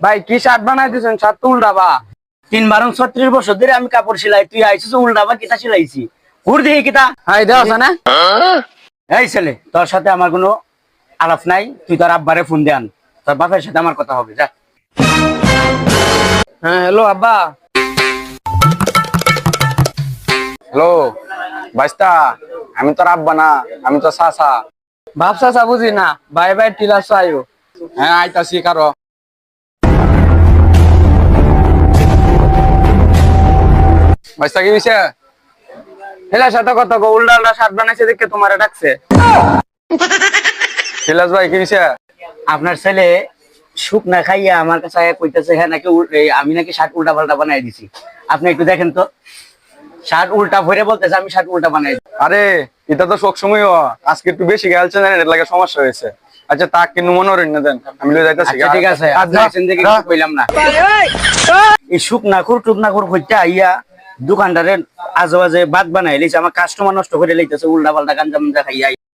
ভাই কি শার্ট বানাই দিছেন? শার্ট তো উল্টাবা। 3-32 বছর ধরে আমি কাপড় সেলাই, তুই আইছিস উল্টা বা কিতা সেলাইছি? ঘুর দেখি কিতা। হাই দেওয়া আছে না? এই ছেলে, তোর সাথে আমার কোনো আলাপ নাই, তুই তোর আব্বারে ফোন দে আন, তোর বাপের সাথে আমার কথা হবে, যা। হ্যাঁ হ্যালো আব্বা। হ্যালো বাইস্তা, আমি তোর আব্বা না, আমি তো চাচা। ভাবসা চা বুঝি না, ভাই ভাই টিলা চাইও। হ্যাঁ আইতাছি কারো। বাইস্তা কি হইছে? হেলার সাথে কথা কো, উল্টা উল্টা শার্ট বানাইছে দেখে তোমারে ডাকছে। শিলাস ভাই কি হইছে? আপনার ছেলে সুখ না খাইয়া আমার কাছে আয়া কইতেছে হ্যাঁ নাকি আমি নাকি শার্ট উল্টা পাল্টা বানাই দিছি। আপনি একটু দেখেন তো, শার্ট উল্টা ভরে বলতেছে আমি শার্ট উল্টা বানাই দিছি। আরে এটা তো সব সময় আজকে একটু বেশি গেলছে জানেন, এর লাগে সমস্যা হয়েছে। আচ্ছা তাক কিন্তু মনে করেন না দেন, আমি লই যাইতাছি। আচ্ছা ঠিক আছে, আপনি আছেন দেখে কিছু কইলাম না। এই সুখ না খুর টুক না খুর হইতে আইয়া দোকানদারে আজে বাজে বাদ বানাই লিছে, আমার কাস্টমার নষ্ট করে লইতেছে উল্টা পাল্টা গাঞ্জা মাঞ্জা খাইয়া।